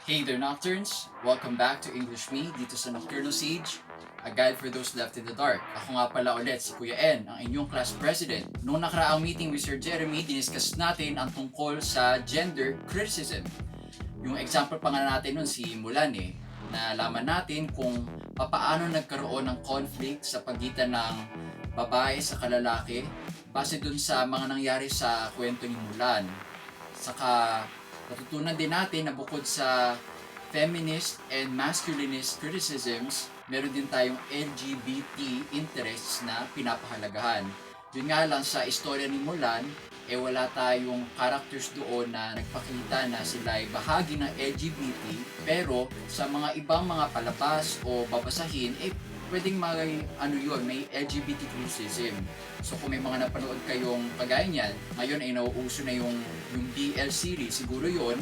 Hey there Nocturnes! Welcome back to English Me dito sa Nocturnal Siege, a guide for those left in the dark. Ako nga pala ulit si Kuya N, ang inyong class president. Noong nakaraang meeting with Sir Jeremy, diniscuss natin ang tungkol sa gender criticism. Yung example pa nga natin nun si Mulan na laman natin kung papaano nagkaroon ng conflict sa pagitan ng babae sa kalalaki base dun sa mga nangyari sa kwento ni Mulan. Saka natutunan din natin na bukod sa feminist and masculinist criticisms, meron din tayong LGBT interests na pinapahalagahan. Yun nga lang sa istorya ni Mulan, wala tayong characters doon na nagpakita na sila ay bahagi ng LGBT, pero sa mga ibang mga palabas o babasahin, pwedeng may LGBT criticism. So kung may mga napanood kayong kagaya niyan, ngayon ay nauuso na yung BL series, siguro yun,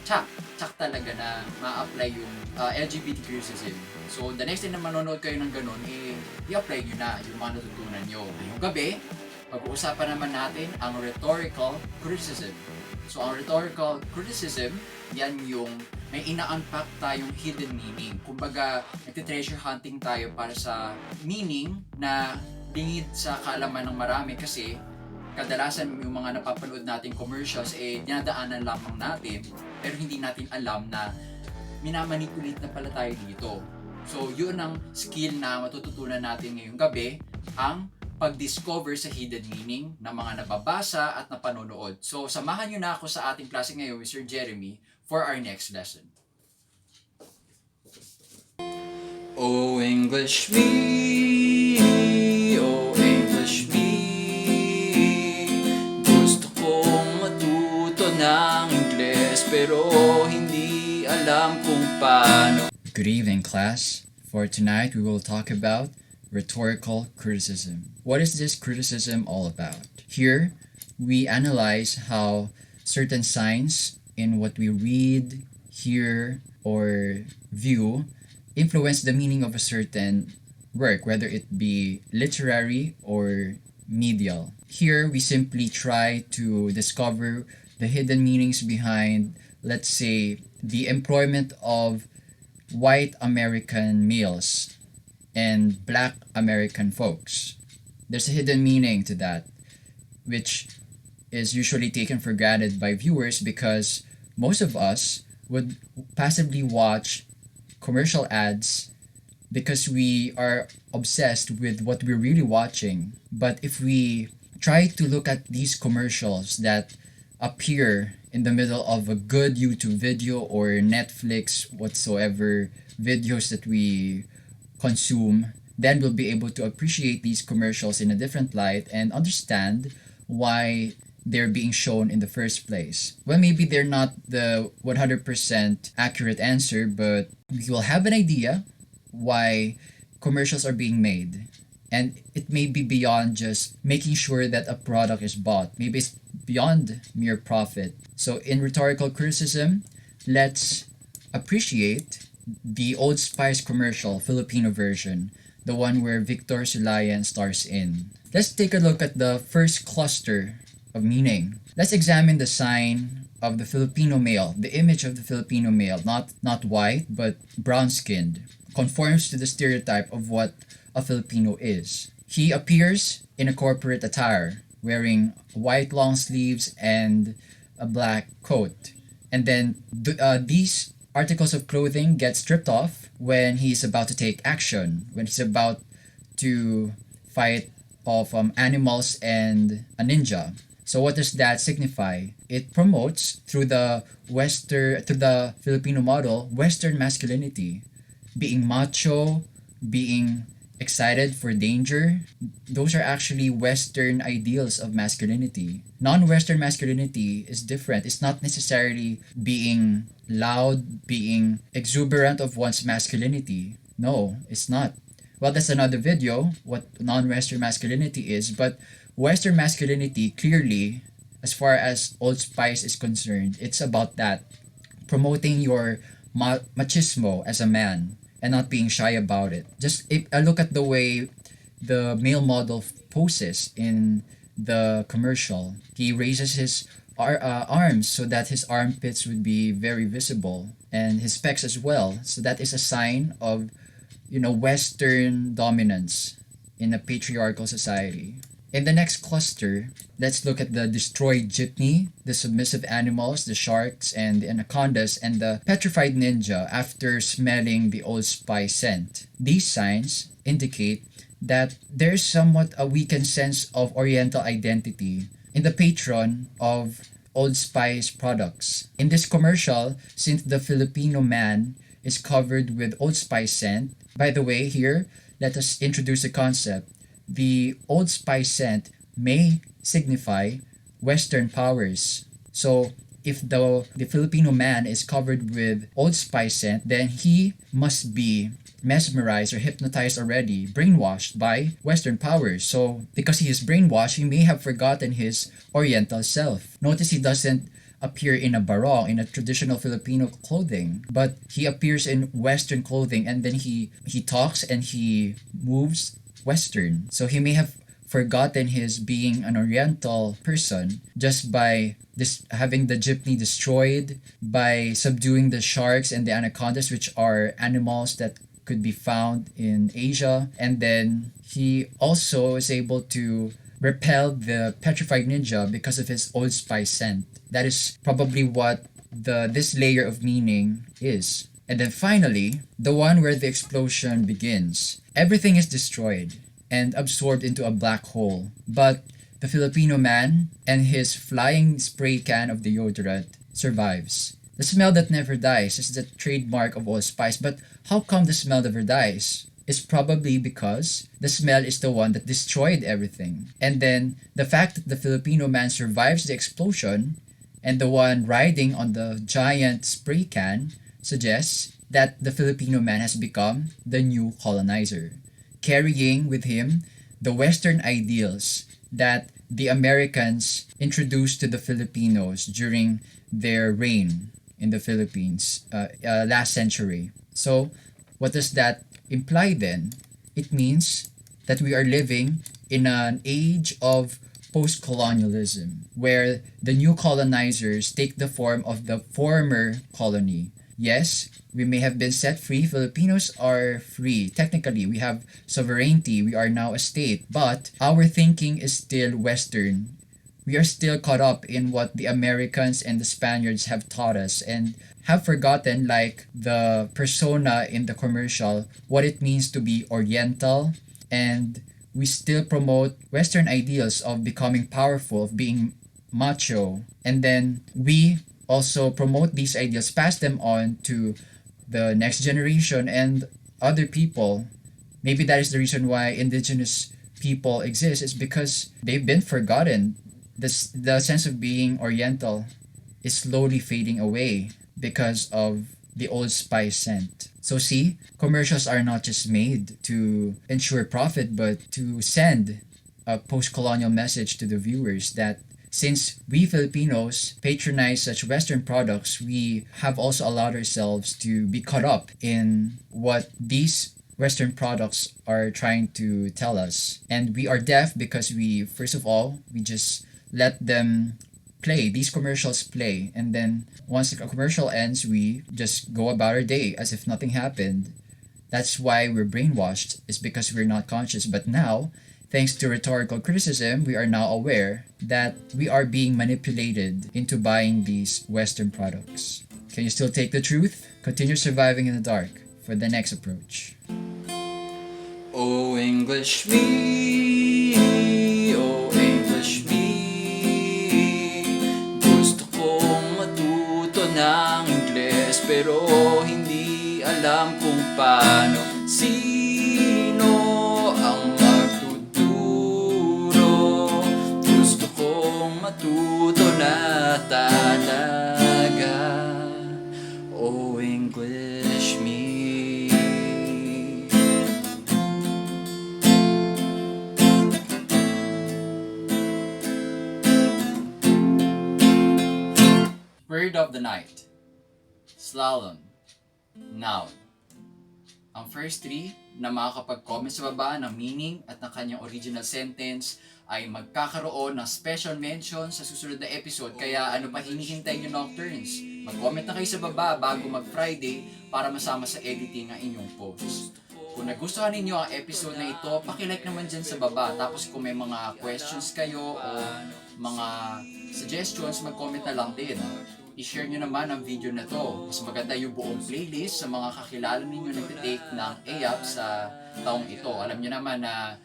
tsak talaga na ma-apply yung LGBT criticism. So the next time na manonood kayo ng ganun, i-apply nyo na yung mga natutunan nyo. Ngayong gabi, pag-uusapan naman natin ang rhetorical criticism. So ang rhetorical criticism, yan yung may ina-unpack tayong hidden meaning. Kumbaga, nagti-treasure hunting tayo para sa meaning na lingid sa kaalaman ng marami kasi kadalasan yung mga napapanood nating commercials dinadaanan lamang natin pero hindi natin alam na minamanipulate na pala tayo dito. So yun ang skill na matututunan natin ngayong gabi, ang pag-discover sa hidden meaning ng mga nababasa at napanonood. So samahan nyo na ako sa ating klase ngayon with Sir Jeremy for our next lesson. Oh English me, oh English me, gusto kong matuto ng Ingles pero hindi alam kung paano. Good evening class. For tonight we will talk about rhetorical criticism. What is this criticism all about? Here, we analyze how certain signs in what we read, hear, or view influence the meaning of a certain work, whether it be literary or medial. Here, we simply try to discover the hidden meanings behind, let's say, the employment of white American males and black American folks. There's a hidden meaning to that, which is usually taken for granted by viewers because most of us would passively watch commercial ads because we are obsessed with what we're really watching. But if we try to look at these commercials that appear in the middle of a good YouTube video or Netflix whatsoever videos that we consume, then we'll be able to appreciate these commercials in a different light and understand why they're being shown in the first place. Well, maybe they're not the 100% accurate answer, but we will have an idea why commercials are being made. And it may be beyond just making sure that a product is bought. Maybe it's beyond mere profit. So in rhetorical criticism, let's appreciate the Old Spice commercial, Filipino version, the one where Victor Sulayan stars in. Let's take a look at the first cluster of meaning. Let's examine the sign of the Filipino male, the image of the Filipino male, not white, but brown-skinned, conforms to the stereotype of what a Filipino is. He appears in a corporate attire, wearing white long sleeves and a black coat. And then these articles of clothing get stripped off when he's about to take action, when he's about to fight off animals and a ninja. So what does that signify? It promotes through the Filipino model, Western masculinity, being macho, being excited for danger. Those are actually Western ideals of masculinity. Non-Western masculinity is different. It's not necessarily being loud, being exuberant of one's masculinity. No, it's not. Well, that's another video, what non-Western masculinity is, but Western masculinity, clearly, as far as Old Spice is concerned, it's about that. Promoting your machismo as a man and not being shy about it. Just look at the way the male model poses in the commercial. He raises his arms so that his armpits would be very visible and his pecs as well. So that is a sign of, Western dominance in a patriarchal society. In the next cluster, let's look at the destroyed jeepney, the submissive animals, the sharks and the anacondas, and the petrified ninja after smelling the Old Spice scent. These signs indicate that there's somewhat a weakened sense of Oriental identity in the patron of Old Spice products. In this commercial, since the Filipino man is covered with Old Spice scent, by the way, here, let us introduce the concept. The Old Spice scent may signify Western powers. So, if the Filipino man is covered with Old Spice scent, then he must be mesmerized or hypnotized already, brainwashed by Western powers. So, because he is brainwashed, he may have forgotten his Oriental self. Notice he doesn't appear in a barong, in a traditional Filipino clothing, but he appears in Western clothing and then he talks and he moves Western. So he may have forgotten his being an Oriental person just by this having the jeepney destroyed, by subduing the sharks and the anacondas, which are animals that could be found in Asia. And then he also is able to repel the petrified ninja because of his Old Spice scent. That is probably what this layer of meaning is. And then finally, the one where the explosion begins. Everything is destroyed and absorbed into a black hole. But the Filipino man and his flying spray can of deodorant survives. The smell that never dies is the trademark of Old Spice. But how come the smell never dies? It's probably because the smell is the one that destroyed everything. And then the fact that the Filipino man survives the explosion and the one riding on the giant spray can suggests that the Filipino man has become the new colonizer, carrying with him the Western ideals that the Americans introduced to the Filipinos during their reign in the Philippines last century. So, what does that imply then? It means that we are living in an age of post colonialism where the new colonizers take the form of the former colony. Yes, we may have been set free. Filipinos are free. Technically, we have sovereignty. We are now a state. But our thinking is still Western. We are still caught up in what the Americans and the Spaniards have taught us and have forgotten, like the persona in the commercial, what it means to be Oriental. And we still promote Western ideals of becoming powerful, of being macho. And then we also promote these ideals, pass them on to the next generation and other people. Maybe that is the reason why indigenous people exist, is because they've been forgotten. The sense of being Oriental is slowly fading away because of the Old Spice scent. So see, commercials are not just made to ensure profit, but to send a post-colonial message to the viewers that since we Filipinos patronize such Western products, we have also allowed ourselves to be caught up in what these Western products are trying to tell us. And we are deaf because we, first of all, we just let them play, these commercials play. And then once the commercial ends, we just go about our day as if nothing happened. That's why we're brainwashed, is because we're not conscious. But now, thanks to rhetorical criticism, we are now aware that we are being manipulated into buying these Western products. Can you still take the truth? Continue surviving in the dark for the next approach. Oh, English me, oh, English me. Gusto kong matuto ng Ingles pero hindi alam kung paano. Sino ang magtuturo? Gusto kong matuto na talaga. Oh, English me. Word of the night. Slalom. Noun. Ang first three na makakapag-comment sa baba ng meaning at ng kanyang original sentence ay magkakaroon ng special mention sa susunod na episode. Kaya ano pa hinihintay nyo, Nocturnes? Mag-comment na kayo sa baba bago mag-Friday para masama sa editing ang inyong post. Kung nagustuhan ninyo ang episode na ito, pakilike naman dyan sa baba. Tapos kung may mga questions kayo o mga suggestions, mag-comment na lang din. I-share nyo naman ang video na to. Mas maganda yung buong playlist sa mga kakilala ninyo nag-take ng AAP sa taong ito. Alam nyo naman na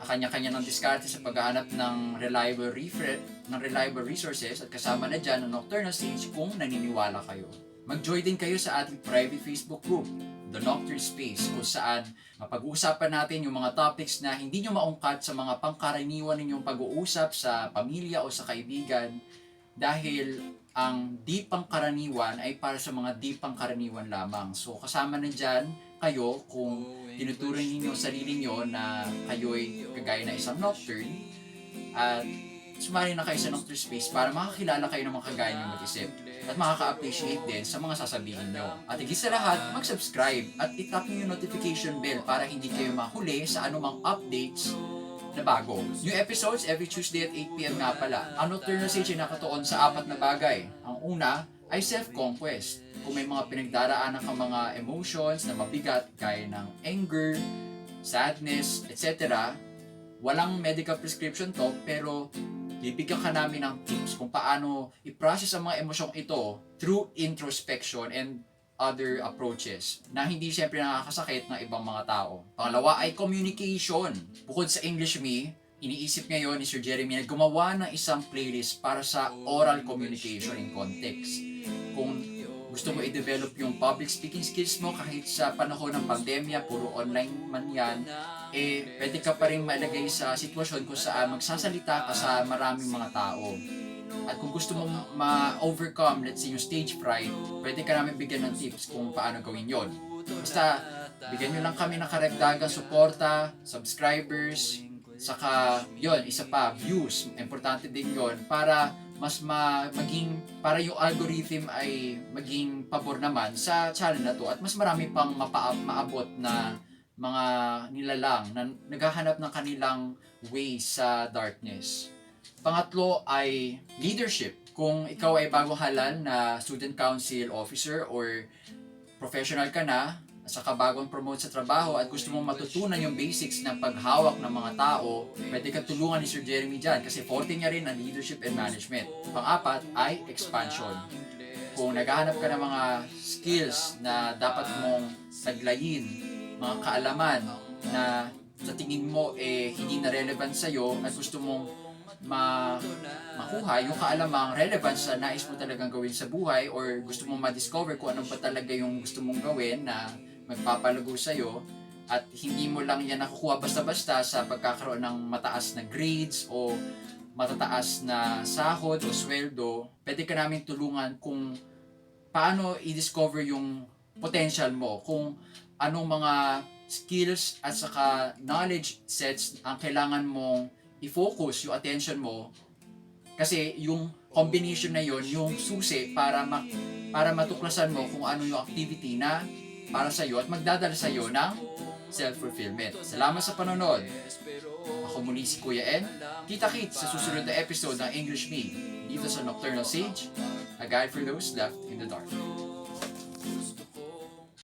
kanya-kanya ng diskarte sa paghahanap ng reliable resources at kasama na dyan ang Nocturnal Stage kung naniniwala kayo. Mag-join din kayo sa ating private Facebook group, The Nocturne Space, kung saan mapag-uusapan natin yung mga topics na hindi nyo maungkat sa mga pangkaraniwan ninyong pag-uusap sa pamilya o sa kaibigan dahil ang di pangkaraniwan ay para sa mga di pangkaraniwan lamang. So kasama na dyan kayo kung tinuturing ninyo sarili nyo na kayo'y kagaya na isang nocturne at sumali na kayo sa Nocturne Space para makakilala kayo ng mga kagaya nyo mag-isip at makaka-appreciate din sa mga sasabihin nyo. At higit sa lahat, mag-subscribe at itap nyo yung notification bell para hindi kayo mahuli sa anumang updates na bago. New episodes every Tuesday at 8pm nga pala. Ang Nocturnal Sage ay nakatuon sa 4 na bagay. Ang una ay self-conquest. Kung may mga pinagdaraanan kang mga emotions na mabigat gaya ng anger, sadness, etc., walang medical prescription to, pero bibigyan ka namin ng tips kung paano i-process ang mga emosyong ito through introspection and other approaches na hindi siyempre nakakasakit ng ibang mga tao. Pangalawa ay communication. Bukod sa English Me, iniisip ngayon ni Sir Jeremy na gumawa ng isang playlist para sa oral communication in context. Kung gusto mo i-develop yung public speaking skills mo kahit sa panahon ng pandemya, puro online man yan, pwede ka pa rin malagay sa sitwasyon kung saan magsasalita ka sa maraming mga tao. At kung gusto mo ma-overcome, let's say, yung stage fright, pwede ka namin bigyan ng tips kung paano gawin yon. Basta, bigyan nyo lang kami ng karagdagang suporta, subscribers, saka, yon isa pa, views. Importante din yon para mas para yung algorithm ay maging pabor naman sa channel na to at mas marami pang maabot na mga nilalang na naghahanap ng kanilang way sa darkness. Pangatlo ay leadership. Kung ikaw ay bagong halal na student council officer or professional ka na, at saka bagong promote sa trabaho at gusto mong matutunan yung basics ng paghawak ng mga tao, pwede kang tulungan ni Sir Jeremy dyan kasi forte niya rin ang leadership and management. Pang-apat ay expansion. Kung naghahanap ka ng mga skills na dapat mong taglayin, mga kaalaman na sa tingin mo hindi na relevant sa'yo at gusto mong makuha yung kaalamang relevant sa nais mo talagang gawin sa buhay or gusto mong ma-discover kung ano ba talaga yung gusto mong gawin na magpapalago sa'yo at hindi mo lang yan nakukuha basta-basta sa pagkakaroon ng mataas na grades o matataas na sahod o sweldo, pwede ka namin tulungan kung paano i-discover yung potential mo, kung anong mga skills at saka knowledge sets ang kailangan mong i-focus yung attention mo kasi yung combination na yon yung susi para matuklasan mo kung ano yung activity na para sa iyo at magdadala sa iyo ng self-fulfillment. Salamat sa panonood. Ako muli si Kuya N. Kita-kits sa susunod na episode ng English Me dito sa Nocturnal Sage, a guide for those left in the dark.